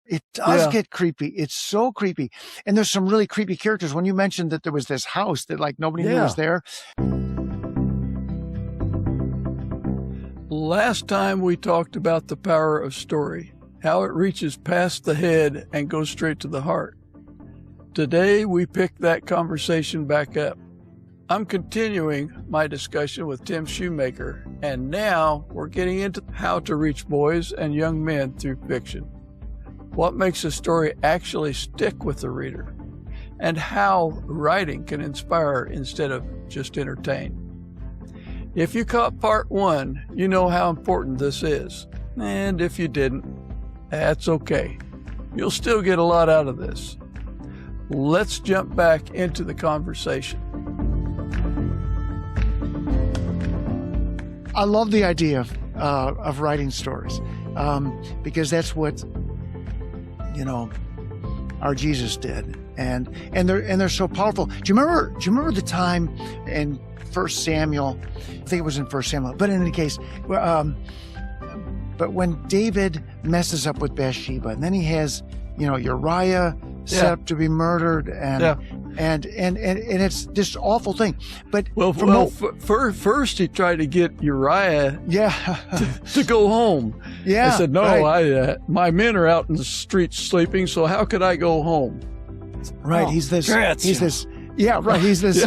It does get creepy. It's so creepy. And there's some really creepy characters. When you mentioned that there was this house that like nobody knew was there. Last time we talked about the power of story, how it reaches past the head and goes straight to the heart. Today we pick that conversation back up. I'm continuing my discussion with Tim Shoemaker, and now we're getting into how to reach boys and young men through fiction. What makes a story actually stick with the reader, and how writing can inspire instead of just entertain. If you caught part 1, you know how important this is. And if you didn't, that's okay. You'll still get a lot out of this. Let's jump back into the conversation. I love the idea of writing stories because that's what, our Jesus did. And they're so powerful. Do you remember the time in 1 Samuel? I think it was in 1 Samuel. But in any case, but when David messes up with Bathsheba, and then he has, Uriah set up to be murdered, and it's this awful thing. But first he tried to get Uriah to go home. Yeah, he said, "No, right. My men are out in the streets sleeping, so how could I go home?" Right? Oh, he's this. Yeah, right. He's this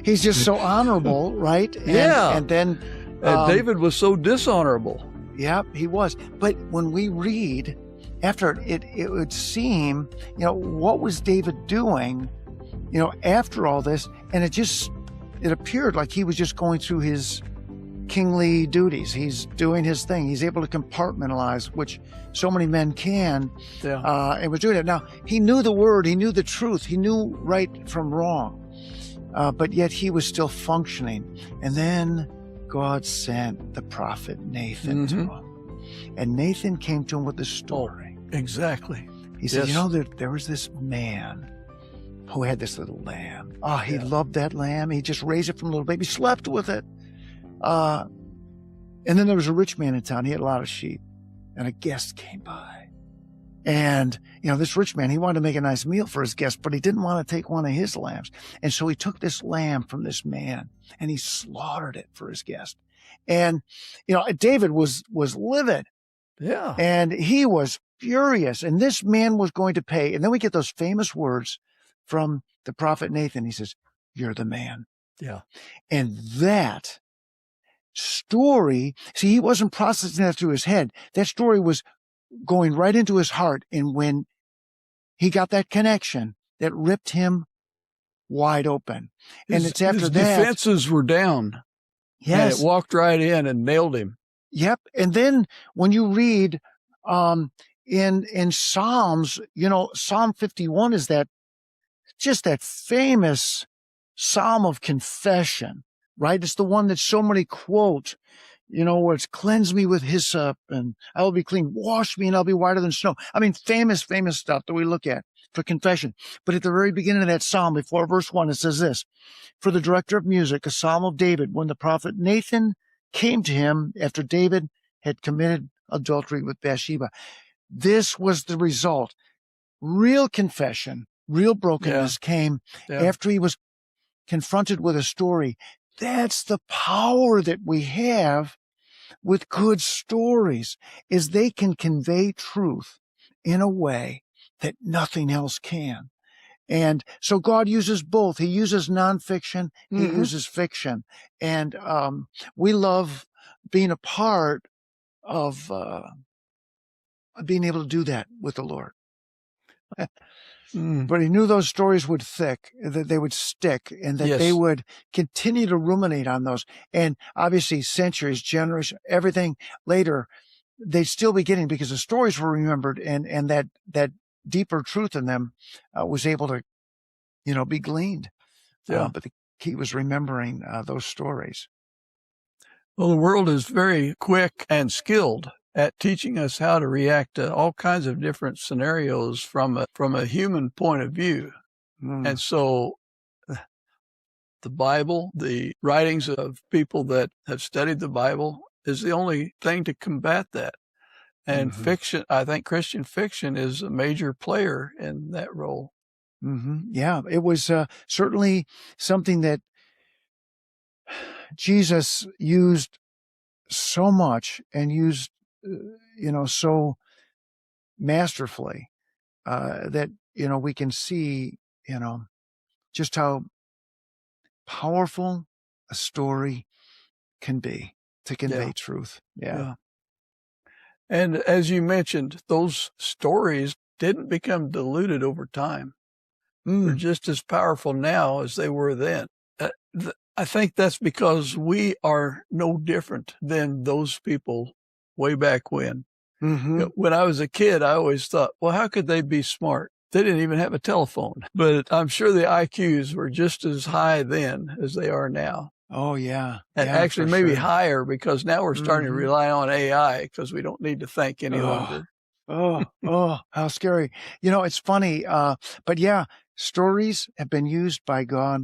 he's just so honorable, right? And then David was so dishonorable. Yeah, he was. But when we read, after it would seem, what was David doing, after all this? And it appeared like he was just going through his kingly duties. He's doing his thing. He's able to compartmentalize, which so many men can, and was doing it. Now, he knew the word. He knew the truth. He knew right from wrong. But yet he was still functioning. And then God sent the prophet Nathan to him. And Nathan came to him with a story. Oh, exactly. He said, there was this man who had this little lamb. Oh, he loved that lamb. He just raised it from a little baby, slept with it. And then there was a rich man in town. He had a lot of sheep. And a guest came by. And, this rich man, he wanted to make a nice meal for his guest, but he didn't want to take one of his lambs. And so he took this lamb from this man and he slaughtered it for his guest. And, David was livid. Yeah. And he was furious. And this man was going to pay. And then we get those famous words from the prophet Nathan. He says, "You're the man." Yeah. And that story, see, he wasn't processing that through his head. That story was going right into his heart. And when he got that connection, that ripped him wide open. And it's after his that. defenses were down. Yes. And it walked right in and nailed him. Yep. And then when you read in Psalms, Psalm 51 is that famous Psalm of confession, right? It's the one that so many quote, where it's "Cleanse me with hyssop and I will be clean. Wash me and I'll be whiter than snow." I mean, famous stuff that we look at for confession. But at the very beginning of that Psalm, before verse 1, it says this: "For the director of music, a Psalm of David, when the prophet Nathan came to him after David had committed adultery with Bathsheba." This was the result. Real confession, real brokenness came after he was confronted with a story. That's the power that we have with good stories, is they can convey truth in a way that nothing else can. And so God uses both. He uses nonfiction. He uses fiction. And we love being a part of being able to do that with the Lord. But he knew those stories would that they would stick, and that they would continue to ruminate on those. And obviously centuries, generations, everything later, they'd still be getting, because the stories were remembered, and that deeper truth in them was able to, be gleaned. But the key was remembering those stories. Well, the world is very quick and skilled at teaching us how to react to all kinds of different scenarios from a human point of view. And so the Bible, the writings of people that have studied the Bible, is the only thing to combat that. And fiction, I think Christian fiction is a major player in that role. Yeah, it was certainly something that Jesus used so much and used, so masterfully that, we can see, just how powerful a story can be to convey truth. Yeah. And as you mentioned, those stories didn't become diluted over time. They're just as powerful now as they were then. I think that's because we are no different than those people way back when. When I was a kid, I always thought, well, how could they be smart? They didn't even have a telephone. But I'm sure the IQs were just as high then as they are now. Oh, yeah. And actually maybe higher, because now we're starting to rely on AI because we don't need to think any longer. Oh, how scary. It's funny. But yeah, stories have been used by God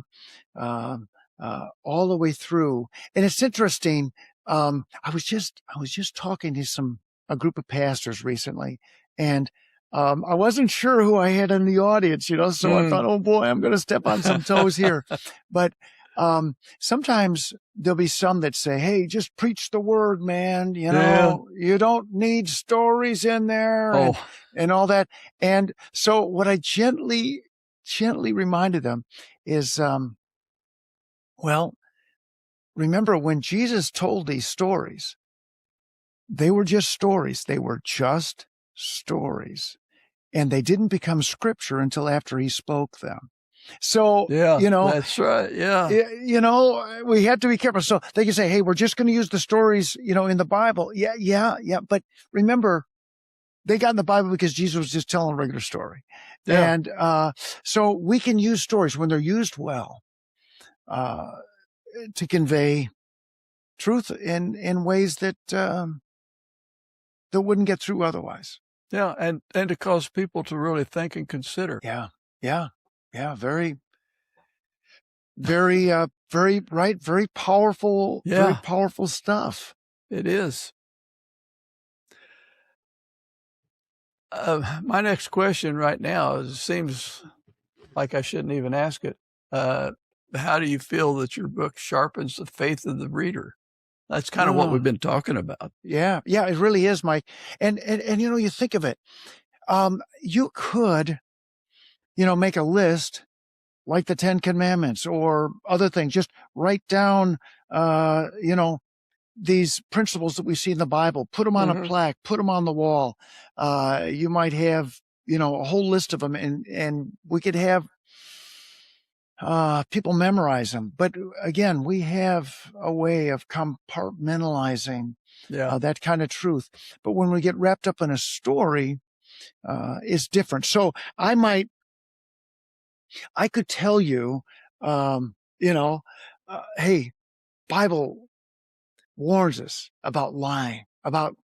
all the way through. And it's interesting. I was just talking to a group of pastors recently, and I wasn't sure who I had in the audience, so I thought, oh boy, I'm going to step on some toes here. But sometimes there'll be some that say, hey, just preach the word, man. You don't need stories in there and all that. And so what I gently reminded them is, well, remember when Jesus told these stories, they were just stories. They were just stories. And they didn't become scripture until after he spoke them. So, that's right. Yeah. We have to be careful. So they can say, hey, we're just going to use the stories, in the Bible. Yeah. But remember, they got in the Bible because Jesus was just telling a regular story. Yeah. And so we can use stories when they're used well to convey truth in ways that wouldn't get through otherwise. Yeah, and to cause people to really think and consider. Yeah. Very, very, very right. Very powerful. Yeah. Very powerful stuff. It is. My next question right now seems like I shouldn't even ask it. How do you feel that your book sharpens the faith of the reader? That's kind of what we've been talking about. Yeah, it really is, Mike. And you think of it. You could, make a list like the 10 Commandments or other things. Just write down, these principles that we see in the Bible, put them on a plaque, put them on the wall. You might have, a whole list of them, and we could have people memorize them. But again, we have a way of compartmentalizing that kind of truth. But when we get wrapped up in a story, it's different. So I could tell you, hey, Bible warns us about lying, about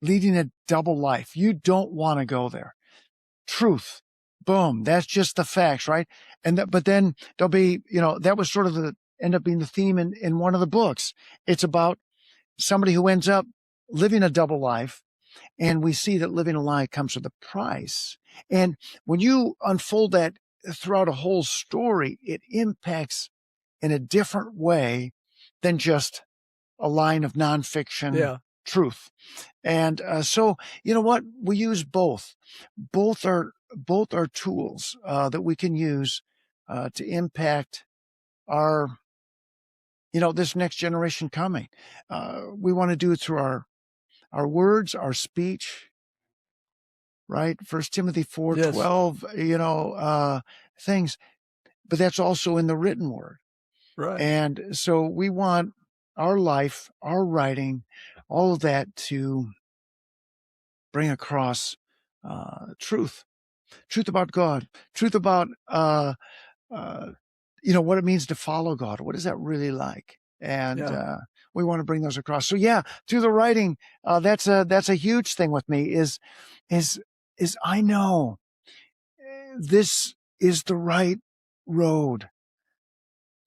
leading a double life. You don't want to go there. Truth. Boom. That's just the facts, right? But then there'll be, that was sort of end up being the theme in one of the books. It's about somebody who ends up living a double life. And we see that living a lie comes with a price. And when you unfold that throughout a whole story, it impacts in a different way than just a line of nonfiction truth. And so, you know what? We use both. Both are tools that we can use to impact our, this next generation coming. We want to do it through our words, our speech, right? 1 Timothy 4:12, things. But that's also in the written word. Right. And so we want our life, our writing, all of that to bring across truth about God, truth about, what it means to follow God. What is that really like? And we want to bring those across. So through the writing, that's a huge thing with me is I know this is the right road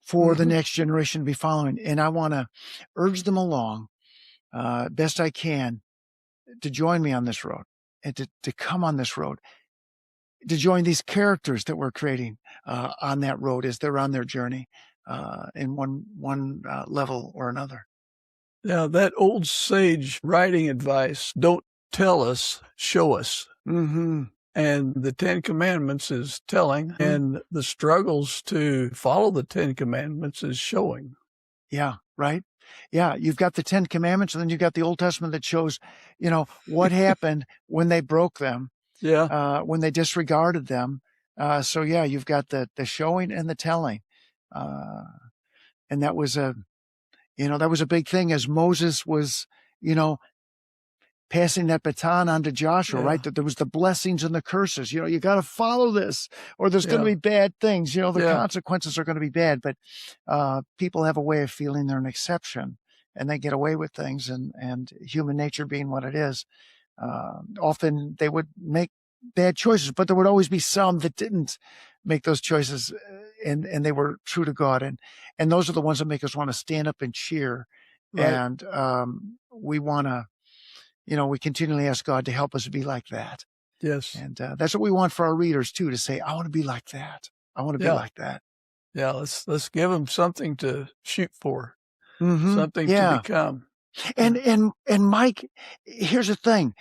for the next generation to be following. And I want to urge them along best I can to join me on this road and to come on this road, to join these characters that we're creating on that road as they're on their journey in one level or another. Now, that old sage writing advice, don't tell us, show us. Mm-hmm. And the Ten Commandments is telling, Mm-hmm. and the struggles to follow the Ten Commandments is showing. Yeah, right. Yeah, you've got the Ten Commandments, and then you've got the Old Testament that shows, you know, what happened when they broke them, when they disregarded them. So yeah, you've got the showing and the telling, and that was a big thing as Moses was, passing that baton on to Joshua, right? That there was the blessings and the curses. You got to follow this, or there's going to be bad things. The consequences are going to be bad. But people have a way of feeling they're an exception, and they get away with things. And human nature being what it is, often they would make bad choices, but there would always be some that didn't make those choices, and they were true to God. And those are the ones that make us want to stand up and cheer. Right. And we want to. We continually ask God to help us be like that. Yes. And that's what we want for our readers too, to say, I want to be like that. I want to be like that. Yeah. Let's give them something to shoot for, mm-hmm. something to become. And Mike, here's the thing,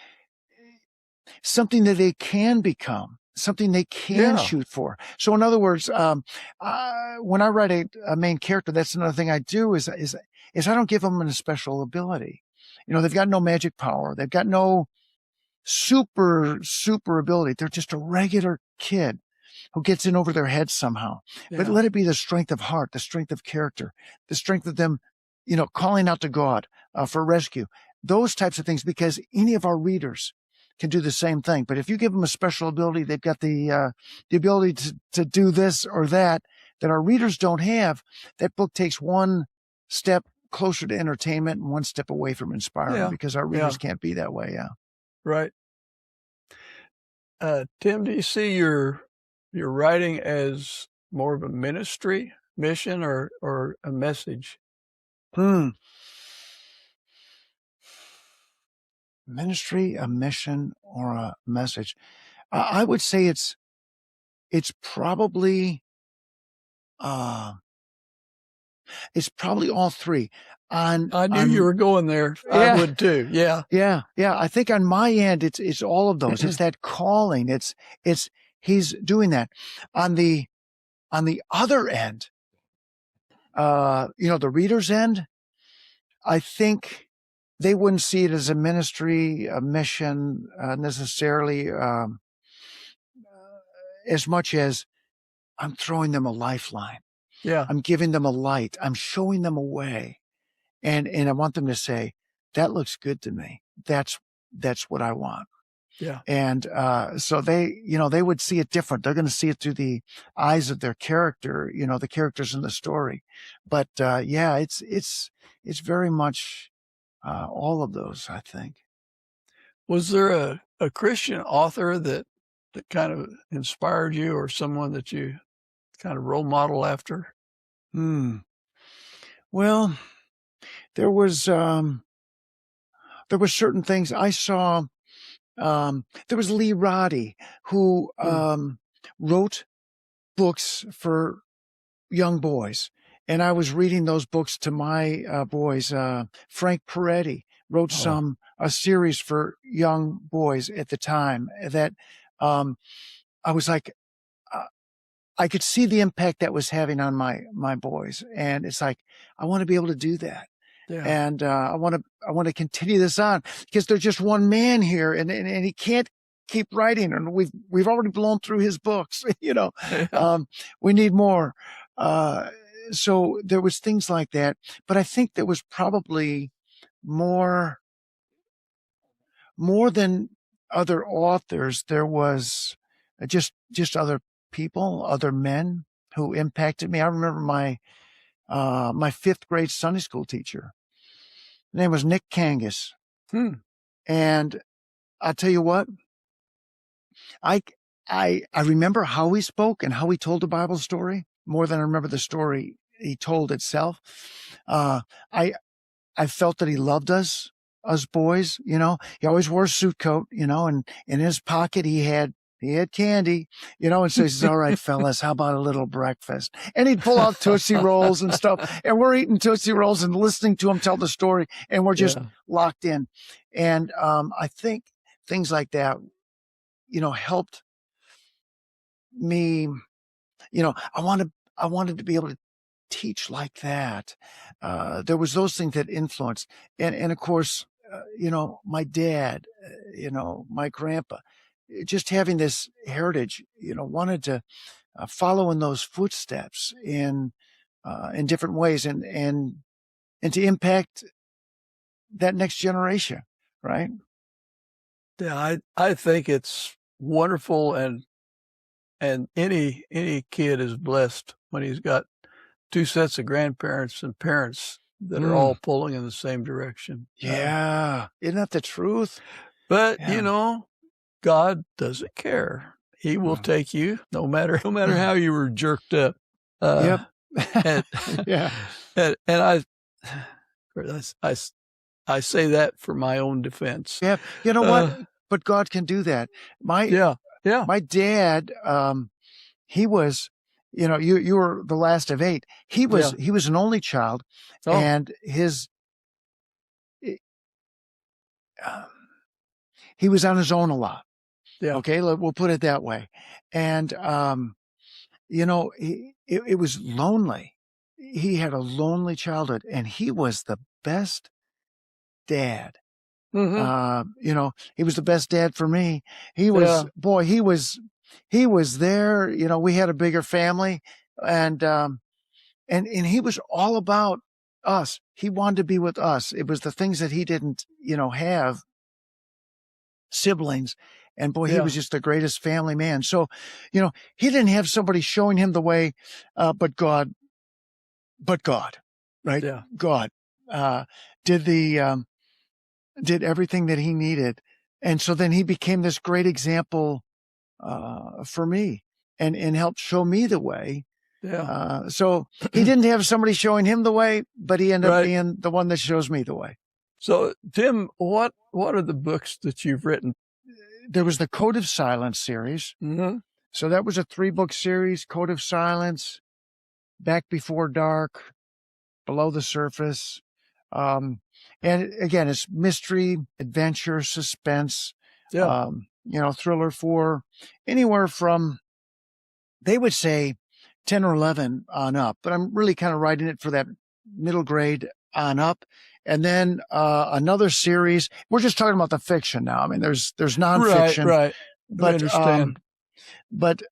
something that they can become, something they can shoot for. So in other words, when I write a main character, that's another thing I do is I don't give them a special ability. They've got no magic power. They've got no super ability. They're just a regular kid who gets in over their head somehow. Yeah. But let it be the strength of heart, the strength of character, the strength of them, calling out to God for rescue. Those types of things, because any of our readers can do the same thing. But if you give them a special ability, they've got the ability to do this or that our readers don't have. That book takes one step closer to entertainment and one step away from inspiring, because our readers can't be that way. Yeah. Right. Tim, do you see your writing as more of a ministry, mission, or a message? Ministry, a mission, or a message? I would say it's probably all three. I knew you were going there. I would too. Yeah. Yeah. Yeah. I think on my end, it's all of those. It's that calling. He's doing that. On the other end, the reader's end, I think they wouldn't see it as a ministry, a mission, necessarily, as much as I'm throwing them a lifeline. Yeah. I'm giving them a light. I'm showing them a way. And I want them to say, that looks good to me. That's what I want. Yeah. And so they would see it different. They're going to see it through the eyes of their character, the characters in the story. But it's very much all of those, I think. Was there a Christian author that kind of inspired you, or someone that you kind of role model after? Well, there was certain things I saw. There was Lee Roddy, who wrote books for young boys, and I was reading those books to my boys. Frank Peretti wrote a series for young boys at the time that I was like, I could see the impact that was having on my boys, and it's like, I want to be able to do that. Yeah. And I want to continue this on, because there's just one man here, and he can't keep writing, and we've already blown through his books. We need more. So there was things like that, but I think there was probably more than other authors. There was just other people, other men who impacted me. I remember my fifth grade Sunday school teacher. His name was Nick Kangas. And I'll tell you what, I remember how he spoke and how he told the Bible story more than I remember the story he told itself. I felt that he loved us us boys, you know, he always wore a suit coat, you know, and in his pocket he had candy, you know, and so he says, all right, fellas, how about a little breakfast? And he'd pull out Tootsie Rolls and stuff. And we're eating Tootsie Rolls and listening to him tell the story. And we're just locked in. And I think things like that, you know, helped me, you know, I wanted to be able to teach like that. There was those things that influenced. And of course, you know, my dad, you know, my grandpa, just having this heritage, you know, wanted to follow in those footsteps in different ways and to impact that next generation, right? Yeah, I think it's wonderful, and any kid is blessed when he's got two sets of grandparents and parents that are all pulling in the same direction. Yeah, isn't that the truth? But you know, God doesn't care. He will take you no matter how you were jerked up. Yep. And, Yeah. And I say that for my own defense. Yeah. You know what? But God can do that. My dad, he was, you know, you were the last of 8. He was an only child, and he was on his own a lot. Yeah. Okay. We'll put it that way. And, you know, it was lonely. He had a lonely childhood, and he was the best dad. Mm-hmm. You know, he was the best dad for me. He was, boy, he was there. You know, we had a bigger family, and he was all about us. He wanted to be with us. It was the things that he didn't, you know, have siblings. And boy, he was just the greatest family man. So, you know, he didn't have somebody showing him the way, but God, right? Yeah. God, did everything that he needed. And so then he became this great example, for me and helped show me the way. Yeah. So he didn't have somebody showing him the way, but he ended up being the one that shows me the way. So Tim, what are the books that you've written? There was the Code of Silence series. Mm-hmm. So that was a 3-book series: Code of Silence, Back Before Dark, Below the Surface. And again, it's mystery, adventure, suspense, you know, thriller for anywhere from, they would say 10 or 11 on up, but I'm really kind of writing it for that middle grade on up. And then, another series, we're just talking about the fiction now. I mean, there's nonfiction. Right. But, I understand.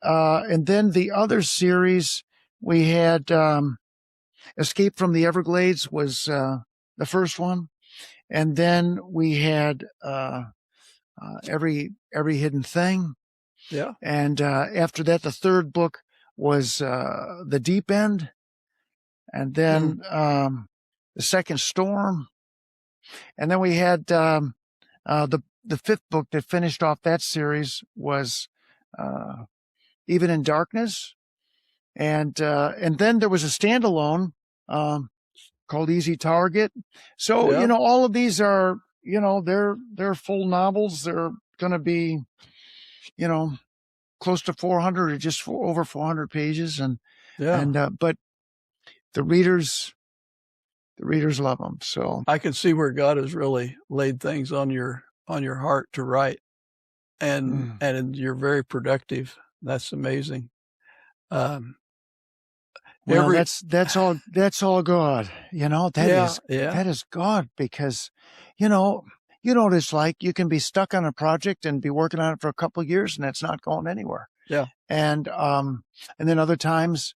And then the other series we had, Escape from the Everglades was, the first one. And then we had, every hidden thing. Yeah. And, after that, the third book was, The Deep End. And then, the second Storm. And then we had, the 5th book that finished off that series was, Even in Darkness. And then there was a standalone, called Easy Target. So, you know, all of these are, you know, they're full novels. They're going to be, you know, close to 400 or just over 400 pages. And, but the readers love them. So I can see where God has really laid things on your heart to write, and you're very productive. That's amazing. Well, that's all God, you know, that is God, because, you know what it's like. You can be stuck on a project and be working on it for a couple of years, and it's not going anywhere. Yeah. And then other times,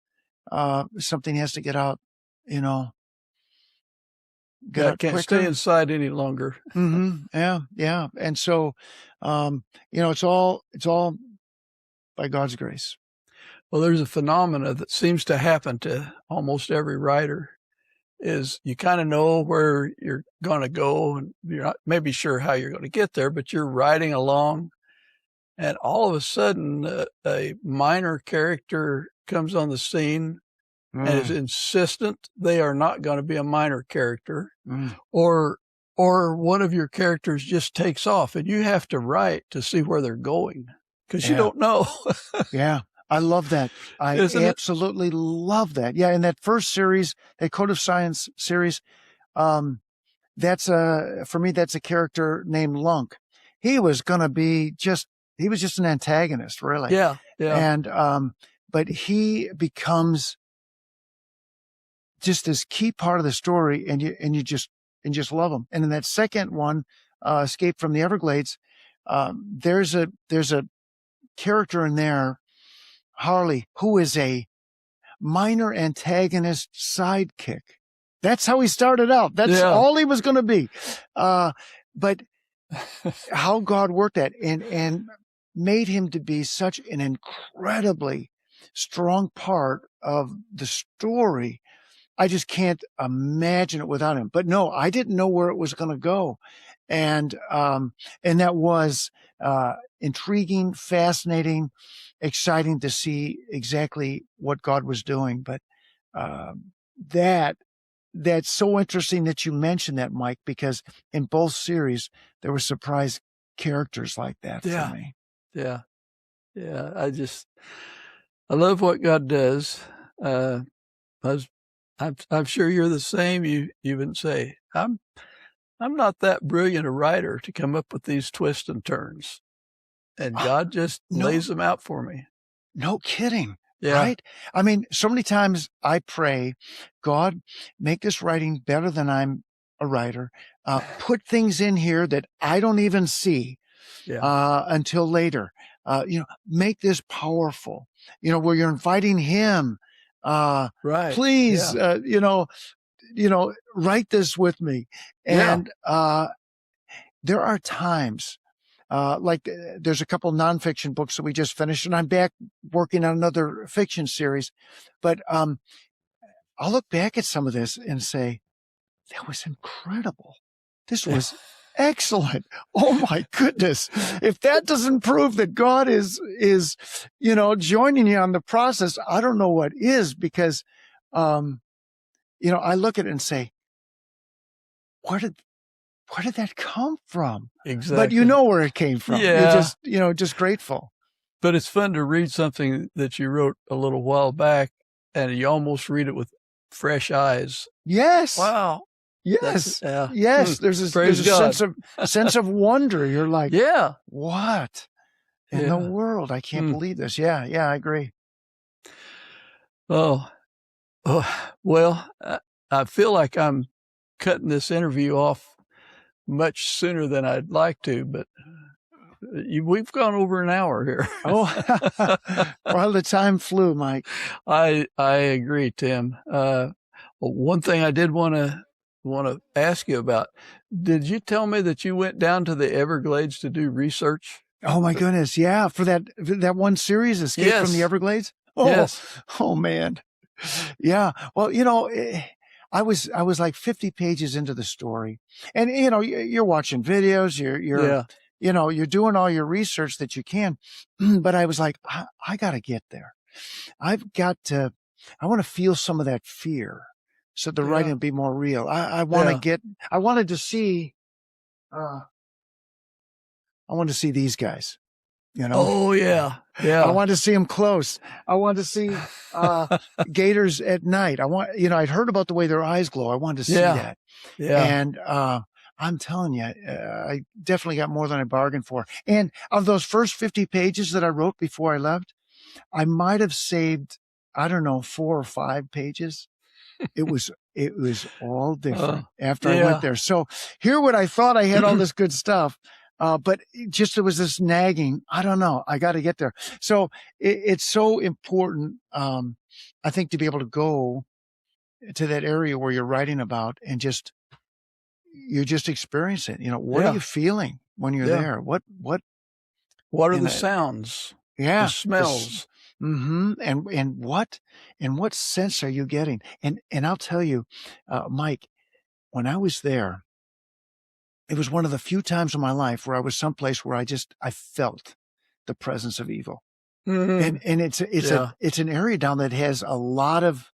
something has to get out, you know, can't quicker. Stay inside any longer. Yeah. And so, you know, it's all by God's grace. Well, there's a phenomena that seems to happen to almost every writer, is you kind of know where you're going to go, and you're not maybe sure how you're going to get there, but you're riding along, and all of a sudden a minor character comes on the scene and is insistent they are not going to be a minor character, or or one of your characters just takes off and you have to write to see where they're going because you don't know. Yeah. I love that. I absolutely love that. Yeah. In that first series, that Code of Science series, that's for me, that's a character named Lunk. He was going to be he was just an antagonist, really. Yeah. Yeah. And, but he becomes just this key part of the story, and you just love him. And in that second one, Escape from the Everglades, there's a character in there, Harley, who is a minor antagonist sidekick. That's how he started out. That's all he was going to be. But how God worked that and made him to be such an incredibly strong part of the story. I just can't imagine it without him. But no, I didn't know where it was going to go. And that was intriguing, fascinating, exciting to see exactly what God was doing. But that's so interesting that you mentioned that, Mike, because in both series, there were surprise characters like that for me. Yeah. Yeah. I love what God does. I'm sure you're the same. You even say, I'm not that brilliant a writer to come up with these twists and turns. And God just lays them out for me. No kidding. Yeah. Right? I mean, so many times I pray, God, make this writing better than I'm a writer. Put things in here that I don't even see until later. Make this powerful, where you're inviting him. Right. Please, write this with me. And there are times, like there's a couple nonfiction books that we just finished, and I'm back working on another fiction series. But I'll look back at some of this and say, that was incredible. This was excellent. Oh my goodness. If that doesn't prove that God is joining you on the process, I don't know what is, because, I look at it and say, where did that come from? Exactly. But you know where it came from. Yeah. You're just grateful. But it's fun to read something that you wrote a little while back, and you almost read it with fresh eyes. Yes. Wow. Yes. Yes. There's a sense of wonder. You're like, what in the world? I can't believe this. Yeah. I agree. Oh, well, I feel like I'm cutting this interview off much sooner than I'd like to, but we've gone over an hour here. Well, the time flew, Mike. I agree, Tim. One thing I did want to ask you about, did you tell me that you went down to the Everglades to do research? Oh my goodness. Yeah. For that one series, Escape from the Everglades. Oh man. Yeah. Well, I was like 50 pages into the story, and you're watching videos, you're doing all your research that you can, but I was like, I got to get there. I want to feel some of that fear so the writing will be more real. I wanted to see, I want to see these guys, Oh yeah. Yeah. I wanted to see them close. I wanted to see, gators at night. I'd heard about the way their eyes glow. I wanted to see that. Yeah. And, I'm telling you, I definitely got more than I bargained for. And of those first 50 pages that I wrote before I left, I might have saved, I don't know, 4 or 5 pages. It was all different after I went there. So here what I thought I had all this good stuff. But there was this nagging. I don't know. I got to get there. So it's so important, I think, to be able to go to that area where you're writing about and you just experience it. What are you feeling when you're there? What are the sounds? Yeah. The smells. And what sense are you getting? And I'll tell you, Mike, when I was there, it was one of the few times in my life where I was someplace where I felt the presence of evil. Mm-hmm. And it's an area down that has a lot of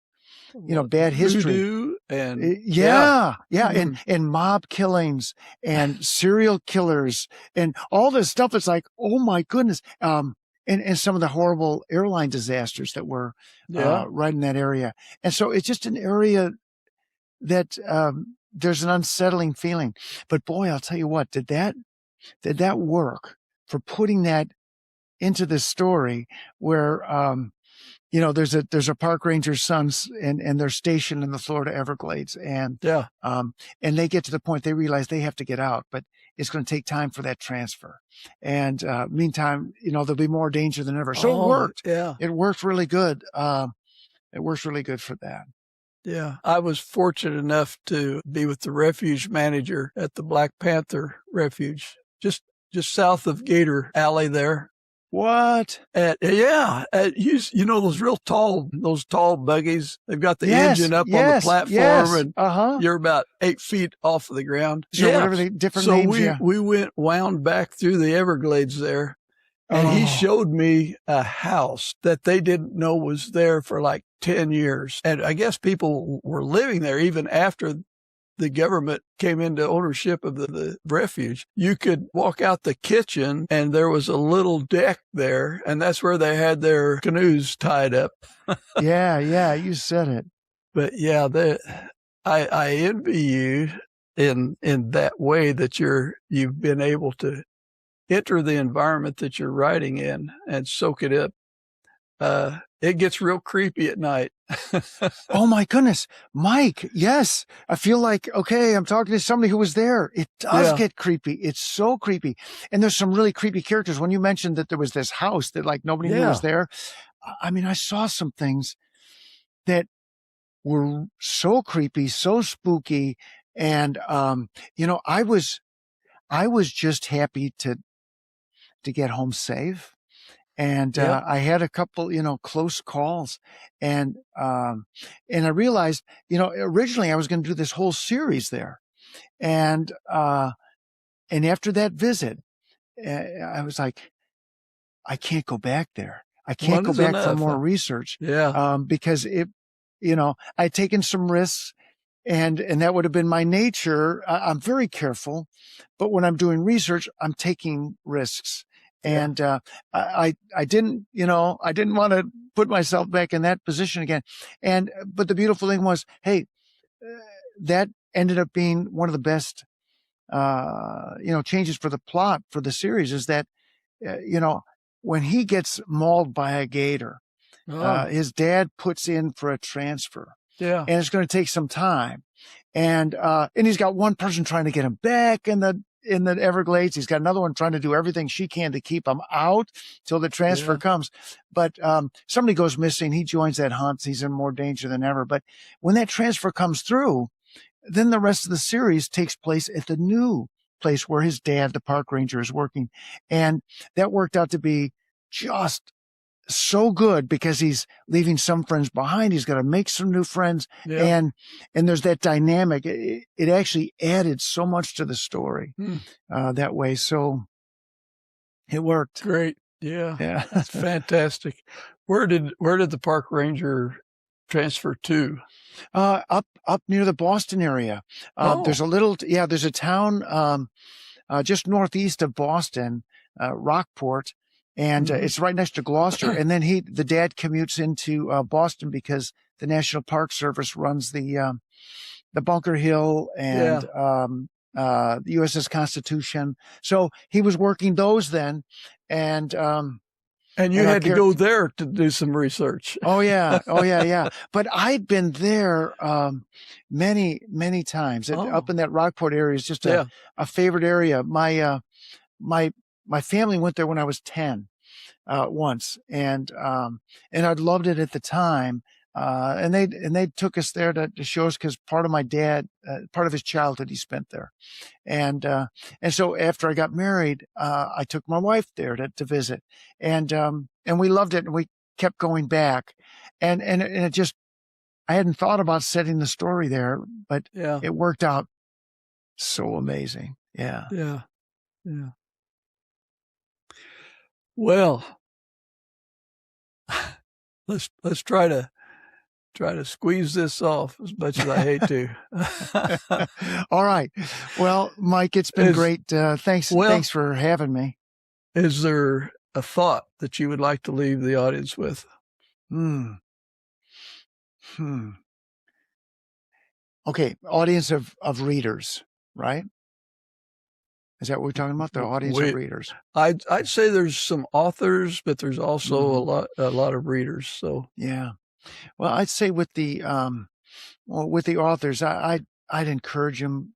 bad history. Voodoo and Yeah. Mhm. And mob killings and serial killers and all this stuff. It's like, oh my goodness. And some of the horrible airline disasters that were Yeah. right in that area. And so it's just an area that there's an unsettling feeling. But boy, I'll tell you what, did that work for putting that into this story where there's a park ranger's sons and they're stationed in the Florida Everglades and they get to the point they realize they have to get out, but it's going to take time for that transfer. And meantime, there'll be more danger than ever. So it worked. Yeah. It worked really good. It works really good for that. Yeah. I was fortunate enough to be with the refuge manager at the Black Panther Refuge, just south of Gator Alley there. What? You know those tall buggies. They've got the engine up on the platform, and you're about 8 feet off of the ground. So whatever the different names. We wound back through the Everglades there, and he showed me a house that they didn't know was there for like 10 years, and I guess people were living there even after the government came into ownership of the refuge. You could walk out the kitchen and there was a little deck there, and that's where they had their canoes tied up. Yeah, you said it. But yeah, I envy you in that way that you've been able to enter the environment that you're writing in and soak it up. It gets real creepy at night. Oh my goodness, Mike. Yes. I feel like, okay, I'm talking to somebody who was there. It does get creepy. It's so creepy. And there's some really creepy characters. When you mentioned that there was this house that like nobody knew was there. I mean, I saw some things that were so creepy, so spooky. And, I was just happy to get home safe. And, I had a couple, close calls and I realized, originally I was going to do this whole series there. And after that visit, I was like, I can't go back there. I can't go back for more research. Yeah. Because I'd taken some risks and that would have been my nature. I'm very careful, but when I'm doing research, I'm taking risks. And, I didn't want to put myself back in that position again. But the beautiful thing was, hey, that ended up being one of the best, changes for the plot for the series is that, when he gets mauled by a gator, his dad puts in for a transfer. Yeah. And it's going to take some time. And he's got one person trying to get him back in the Everglades. He's got another one trying to do everything she can to keep him out till the transfer comes. But somebody goes missing. He joins that hunt. He's in more danger than ever. But when that transfer comes through, then the rest of the series takes place at the new place where his dad, the park ranger, is working. And that worked out to be just so good because he's leaving some friends behind. He's got to make some new friends. Yeah. And there's that dynamic. It actually added so much to the story that way. So it worked. Great. Yeah. Yeah. That's fantastic. Where did the park ranger transfer to? Up near the Boston area. There's a town just northeast of Boston, Rockport. And it's right next to Gloucester. And then the dad commutes into Boston because the National Park Service runs the Bunker Hill and the USS Constitution. So he was working those then. And you had to go there to do some research. Oh yeah. But I'd been there many, many times. Up in that Rockport area is just a favorite area. My family went there when I was 10 once, and I'd loved it at the time. And they took us there to show us because part of his childhood he spent there. And so after I got married, I took my wife there to visit, and we loved it, and we kept going back, and it just, I hadn't thought about setting the story there, but it worked out so amazing. Yeah. Well, let's try to try to squeeze this off as much as I hate to. All right. Well, Mike, it's been great. Thanks for having me. Is there a thought that you would like to leave the audience with? Okay, audience of readers, right? Is that what we're talking about? The audience of readers. I'd say there's some authors, but there's also a lot of readers. So yeah. Well, I'd say with the authors, I'd encourage them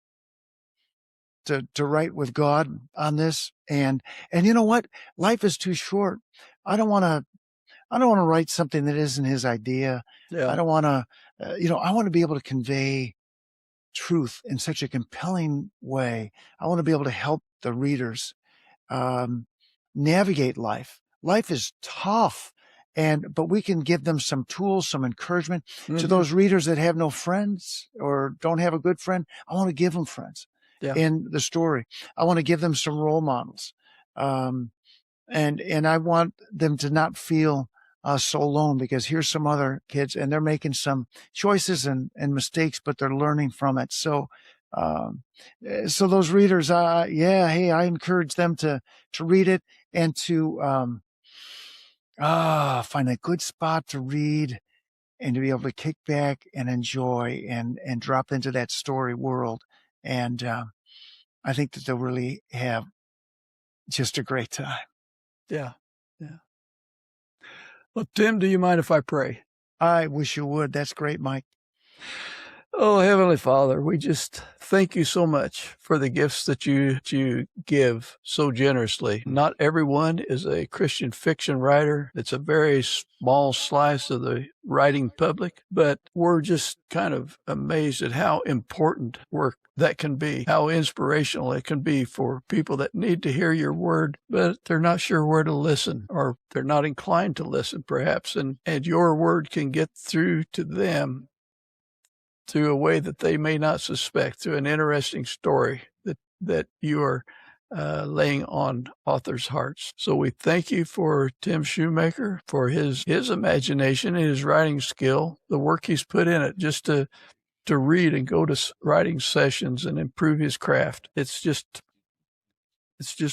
to write with God on this. And you know what? Life is too short. I don't want to write something that isn't his idea. Yeah. I don't want to, I want to be able to convey truth in such a compelling way. I want to be able to help the readers navigate life. Life is tough, but we can give them some tools, some encouragement. To those readers that have no friends or don't have a good friend, I want to give them friends in the story. I want to give them some role models. And I want them to not feel so alone, because here's some other kids and they're making some choices and mistakes, but they're learning from it. So those readers, hey, I encourage them to read it and to find a good spot to read and to be able to kick back and enjoy and drop into that story world. And I think that they'll really have just a great time. Yeah. Yeah. Well, Tim, do you mind if I pray? I wish you would. That's great, Mike. Oh, Heavenly Father, we just thank you so much for the gifts that you give so generously. Not everyone is a Christian fiction writer. It's a very small slice of the writing public, but we're just kind of amazed at how important work that can be, how inspirational it can be for people that need to hear your word, but they're not sure where to listen, or they're not inclined to listen, perhaps, and your word can get through to them through a way that they may not suspect, through an interesting story that you are laying on authors' hearts. So we thank you for Tim Shoemaker, for his imagination and his writing skill, the work he's put in it just to read and go to writing sessions and improve his craft. It's just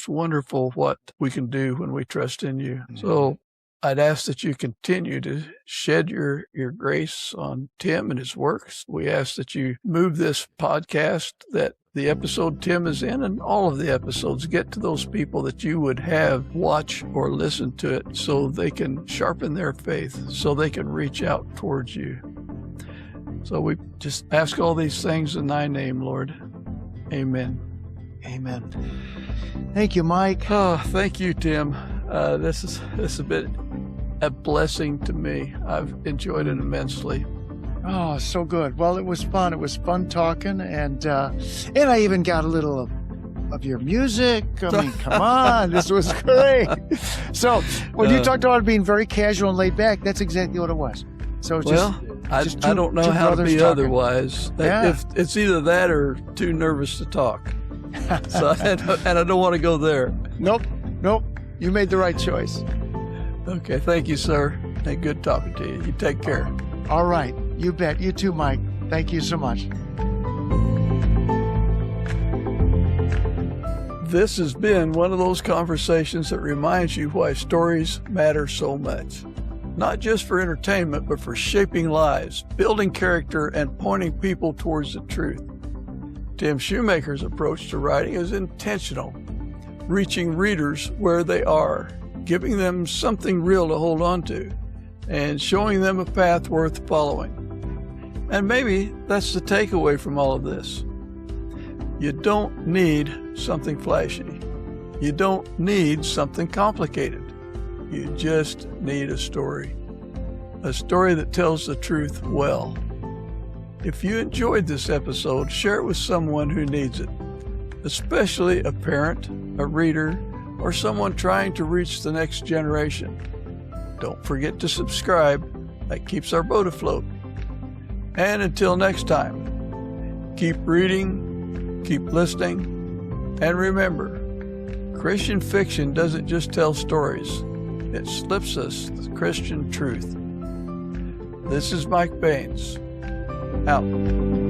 wonderful what we can do when we trust in you. Mm-hmm. So I'd ask that you continue to shed your grace on Tim and his works. We ask that you move this podcast, that the episode Tim is in and all of the episodes get to those people that you would have watch or listen to it, so they can sharpen their faith, so they can reach out towards you. So we just ask all these things in thy name, Lord. Amen. Amen. Thank you, Mike. Oh, thank you, Tim. This has been a blessing to me. I've enjoyed it immensely. Oh, so good. Well, it was fun. It was fun talking, and I even got a little of your music. I mean, come on, this was great. So when you talked about it being very casual and laid back, that's exactly what it was. So I don't know how to be talking otherwise. Yeah. If it's either that or too nervous to talk. So and I don't want to go there. Nope. You made the right choice. Okay, thank you, sir. Hey, good talking to you. You take care. All right. You bet. You too, Mike. Thank you so much. This has been one of those conversations that reminds you why stories matter so much. Not just for entertainment, but for shaping lives, building character, and pointing people towards the truth. Tim Shoemaker's approach to writing is intentional, reaching readers where they are, giving them something real to hold on to, and showing them a path worth following. And maybe that's the takeaway from all of this. You don't need something flashy. You don't need something complicated. You just need a story that tells the truth well. If you enjoyed this episode, share it with someone who needs it, especially a parent, a reader, or someone trying to reach the next generation. Don't forget to subscribe. That keeps our boat afloat. And until next time, keep reading, keep listening, and remember, Christian fiction doesn't just tell stories. It slips us the Christian truth. This is Mike Baines, out.